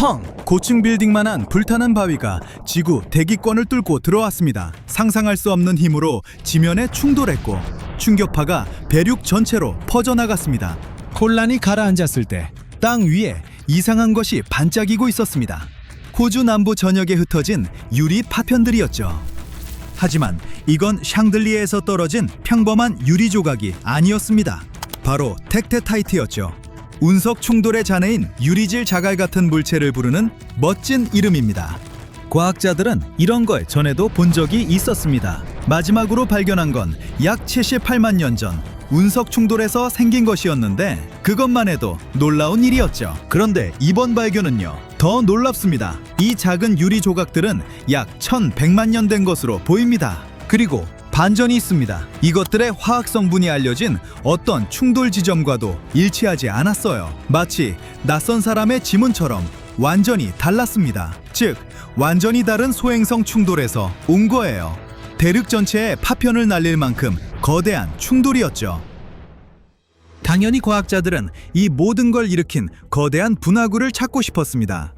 펑! 고층 빌딩만한 불타는 바위가 지구 대기권을 뚫고 들어왔습니다. 상상할 수 없는 힘으로 지면에 충돌했고 충격파가 대륙 전체로 퍼져나갔습니다. 혼란이 가라앉았을 때 땅 위에 이상한 것이 반짝이고 있었습니다. 호주 남부 전역에 흩어진 유리 파편들이었죠. 하지만 이건 샹들리에에서 떨어진 평범한 유리 조각이 아니었습니다. 바로 텍테타이트였죠. 운석 충돌의 자네인 유리질 자갈 같은 물체를 부르는 멋진 이름입니다. 과학자들은 이런 걸 전에도 본 적이 있었습니다. 마지막으로 발견한 건 약 78만 년 전 운석 충돌에서 생긴 것이었는데 그것만 해도 놀라운 일이었죠. 그런데 이번 발견은요, 더 놀랍습니다. 이 작은 유리 조각들은 약 1100만 년 된 것으로 보입니다. 그리고 반전이 있습니다. 이것들의 화학 성분이 알려진 어떤 충돌 지점과도 일치하지 않았어요. 마치 낯선 사람의 지문처럼 완전히 달랐습니다. 즉, 완전히 다른 소행성 충돌에서 온 거예요. 대륙 전체에 파편을 날릴 만큼 거대한 충돌이었죠. 당연히 과학자들은 이 모든 걸 일으킨 거대한 분화구를 찾고 싶었습니다.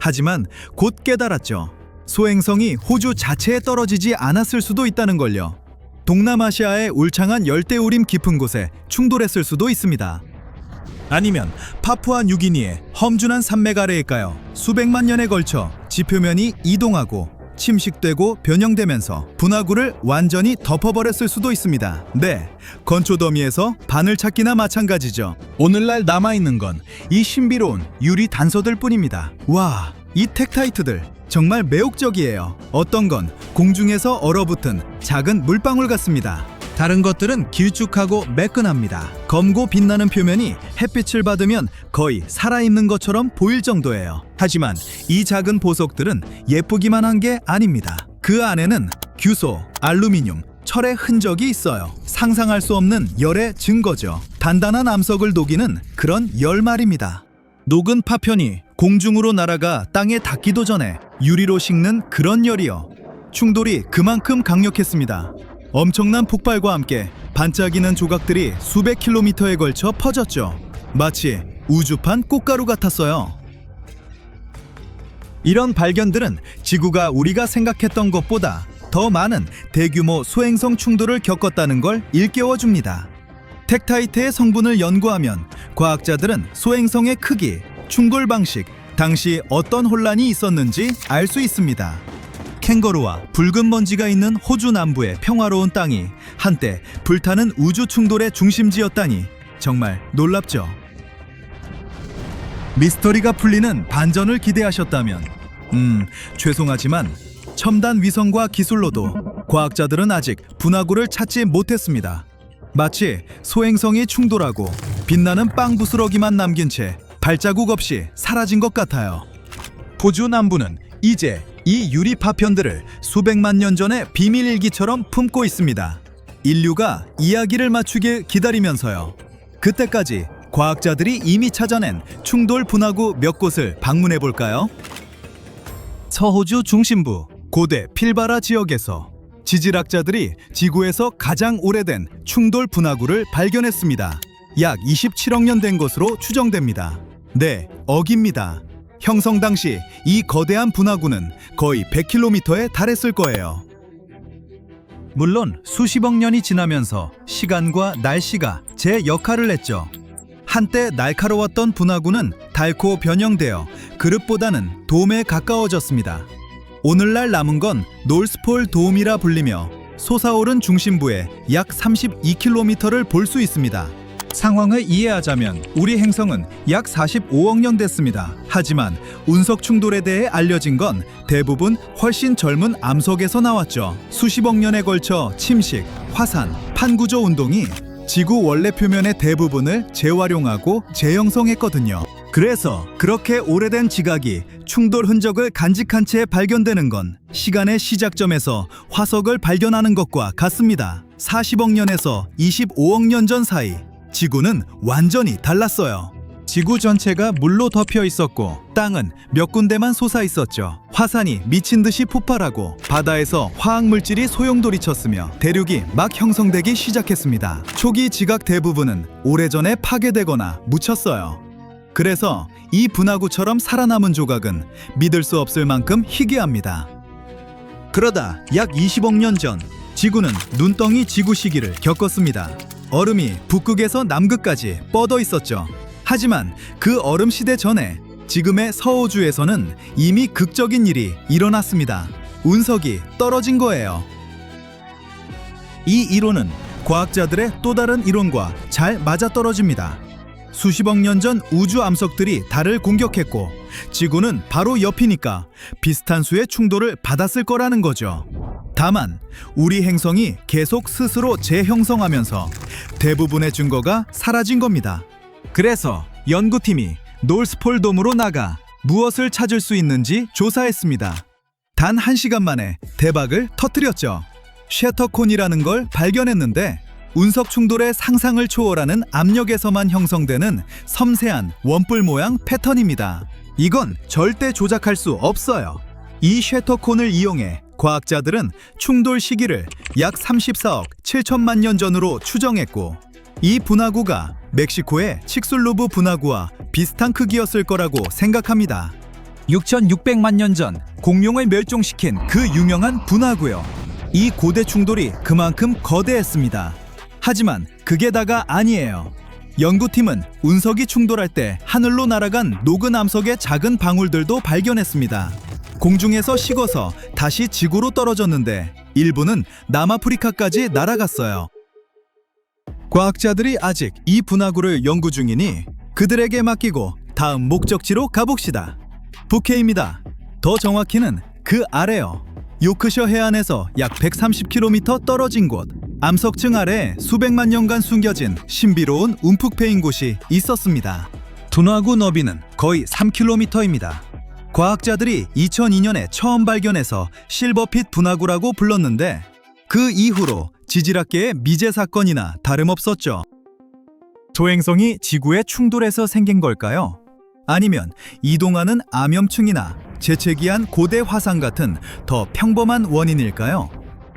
하지만 곧 깨달았죠. 소행성이 호주 자체에 떨어지지 않았을 수도 있다는 걸요. 동남아시아의 울창한 열대우림 깊은 곳에 충돌했을 수도 있습니다. 아니면 파푸아 뉴기니의 험준한 산맥 아래일까요? 수백만 년에 걸쳐 지표면이 이동하고 침식되고 변형되면서 분화구를 완전히 덮어버렸을 수도 있습니다. 네, 건초 더미에서 바늘 찾기나 마찬가지죠. 오늘날 남아있는 건 이 신비로운 유리 단서들 뿐입니다. 와, 이 텍타이트들 정말 매혹적이에요. 어떤 건 공중에서 얼어붙은 작은 물방울 같습니다. 다른 것들은 길쭉하고 매끈합니다. 검고 빛나는 표면이 햇빛을 받으면 거의 살아있는 것처럼 보일 정도예요. 하지만 이 작은 보석들은 예쁘기만 한 게 아닙니다. 그 안에는 규소, 알루미늄, 철의 흔적이 있어요. 상상할 수 없는 열의 증거죠. 단단한 암석을 녹이는 그런 열 말입니다. 녹은 파편이 공중으로 날아가 땅에 닿기도 전에 유리로 식는 그런 열이요. 충돌이 그만큼 강력했습니다. 엄청난 폭발과 함께 반짝이는 조각들이 수백 킬로미터에 걸쳐 퍼졌죠. 마치 우주판 꽃가루 같았어요. 이런 발견들은 지구가 우리가 생각했던 것보다 더 많은 대규모 소행성 충돌을 겪었다는 걸 일깨워줍니다. 텍타이트의 성분을 연구하면 과학자들은 소행성의 크기, 충돌 방식, 당시 어떤 혼란이 있었는지 알 수 있습니다. 캥거루와 붉은 먼지가 있는 호주 남부의 평화로운 땅이 한때 불타는 우주 충돌의 중심지였다니 정말 놀랍죠. 미스터리가 풀리는 반전을 기대하셨다면 죄송하지만 첨단 위성과 기술로도 과학자들은 아직 분화구를 찾지 못했습니다. 마치 소행성이 충돌하고 빛나는 빵 부스러기만 남긴 채 발자국 없이 사라진 것 같아요. 호주 남부는 이제 이 유리 파편들을 수백만 년 전의 비밀일기처럼 품고 있습니다. 인류가 이야기를 맞추길 기다리면서요. 그때까지 과학자들이 이미 찾아낸 충돌 분화구 몇 곳을 방문해 볼까요? 서호주 중심부 고대 필바라 지역에서 지질학자들이 지구에서 가장 오래된 충돌 분화구를 발견했습니다. 약 27억 년 된 것으로 추정됩니다. 네, 억입니다. 형성 당시 이 거대한 분화구는 거의 100km에 달했을 거예요. 물론 수십억 년이 지나면서 시간과 날씨가 제 역할을 했죠. 한때 날카로웠던 분화구는 닳고 변형되어 그릇보다는 돔에 가까워졌습니다. 오늘날 남은 건 놀스폴 돔이라 불리며 솟아오른 중심부에 약 32km를 볼 수 있습니다. 상황을 이해하자면 우리 행성은 약 45억 년 됐습니다. 하지만 운석 충돌에 대해 알려진 건 대부분 훨씬 젊은 암석에서 나왔죠. 수십억 년에 걸쳐 침식, 화산, 판구조 운동이 지구 원래 표면의 대부분을 재활용하고 재형성했거든요. 그래서 그렇게 오래된 지각이 충돌 흔적을 간직한 채 발견되는 건 시간의 시작점에서 화석을 발견하는 것과 같습니다. 40억 년에서 25억 년 전 사이 지구는 완전히 달랐어요. 지구 전체가 물로 덮여 있었고 땅은 몇 군데만 솟아 있었죠. 화산이 미친 듯이 폭발하고 바다에서 화학물질이 소용돌이쳤으며 대륙이 막 형성되기 시작했습니다. 초기 지각 대부분은 오래전에 파괴되거나 묻혔어요. 그래서 이 분화구처럼 살아남은 조각은 믿을 수 없을 만큼 희귀합니다. 그러다 약 20억 년 전 지구는 눈덩이 지구 시기를 겪었습니다. 얼음이 북극에서 남극까지 뻗어 있었죠. 하지만 그 얼음 시대 전에 지금의 서호주에서는 이미 극적인 일이 일어났습니다. 운석이 떨어진 거예요. 이 이론은 과학자들의 또 다른 이론과 잘 맞아떨어집니다. 수십억 년 전 우주 암석들이 달을 공격했고 지구는 바로 옆이니까 비슷한 수의 충돌을 받았을 거라는 거죠. 다만 우리 행성이 계속 스스로 재형성하면서 대부분의 증거가 사라진 겁니다. 그래서 연구팀이 놀스폴돔으로 나가 무엇을 찾을 수 있는지 조사했습니다. 단 1시간 만에 대박을 터뜨렸죠. 쉐터콘이라는 걸 발견했는데 운석 충돌의 상상을 초월하는 압력에서만 형성되는 섬세한 원뿔 모양 패턴입니다. 이건 절대 조작할 수 없어요. 이 쉐터콘을 이용해 과학자들은 충돌 시기를 약 34억 7천만 년 전으로 추정했고 이 분화구가 멕시코의 칙술루브 분화구와 비슷한 크기였을 거라고 생각합니다. 6,600만 년 전 공룡을 멸종시킨 그 유명한 분화구요. 이 고대 충돌이 그만큼 거대했습니다. 하지만 그게 다가 아니에요. 연구팀은 운석이 충돌할 때 하늘로 날아간 녹은 암석의 작은 방울들도 발견했습니다. 공중에서 식어서 다시 지구로 떨어졌는데 일부는 남아프리카까지 날아갔어요. 과학자들이 아직 이 분화구를 연구 중이니 그들에게 맡기고 다음 목적지로 가봅시다. 북해입니다. 더 정확히는 그 아래요. 요크셔 해안에서 약 130km 떨어진 곳, 암석층 아래에 수백만 년간 숨겨진 신비로운 움푹 패인 곳이 있었습니다. 분화구 너비는 거의 3km입니다. 과학자들이 2002년에 처음 발견해서 실버핏 분화구라고 불렀는데 그 이후로 지질학계의 미제 사건이나 다름없었죠. 소행성이 지구에 충돌해서 생긴 걸까요? 아니면 이동하는 암염층이나 재채기한 고대 화산 같은 더 평범한 원인일까요?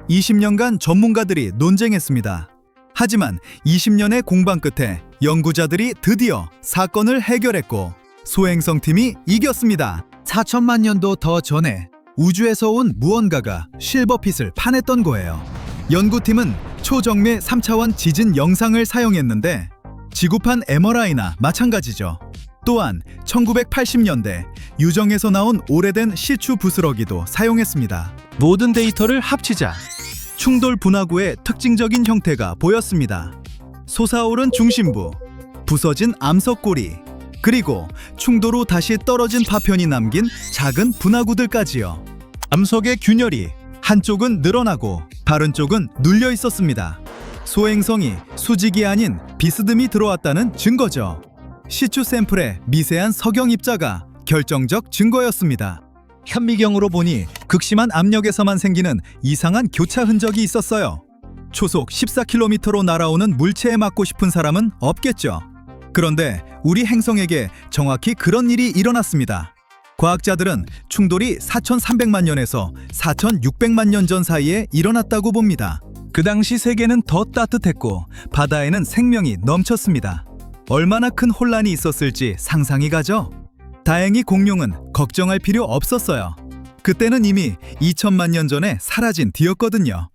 20년간 전문가들이 논쟁했습니다. 하지만 20년의 공방 끝에 연구자들이 드디어 사건을 해결했고 소행성 팀이 이겼습니다. 4천만 년도 더 전에 우주에서 온 무언가가 실버핏을 파냈던 거예요. 연구팀은 초정밀 3차원 지진 영상을 사용했는데 지구판 MRI나 마찬가지죠. 또한 1980년대 유정에서 나온 오래된 시추 부스러기도 사용했습니다. 모든 데이터를 합치자 충돌 분화구의 특징적인 형태가 보였습니다. 솟아오른 중심부, 부서진 암석고리, 그리고 충돌 후 다시 떨어진 파편이 남긴 작은 분화구들까지요. 암석의 균열이 한쪽은 늘어나고 다른 쪽은 눌려 있었습니다. 소행성이 수직이 아닌 비스듬히 들어왔다는 증거죠. 시추 샘플의 미세한 석영 입자가 결정적 증거였습니다. 현미경으로 보니 극심한 압력에서만 생기는 이상한 교차 흔적이 있었어요. 초속 14km로 날아오는 물체에 맞고 싶은 사람은 없겠죠. 그런데 우리 행성에게 정확히 그런 일이 일어났습니다. 과학자들은 충돌이 4,300만 년에서 4,600만 년 전 사이에 일어났다고 봅니다. 그 당시 세계는 더 따뜻했고 바다에는 생명이 넘쳤습니다. 얼마나 큰 혼란이 있었을지 상상이 가죠? 다행히 공룡은 걱정할 필요 없었어요. 그때는 이미 2천만 년 전에 사라진 뒤였거든요.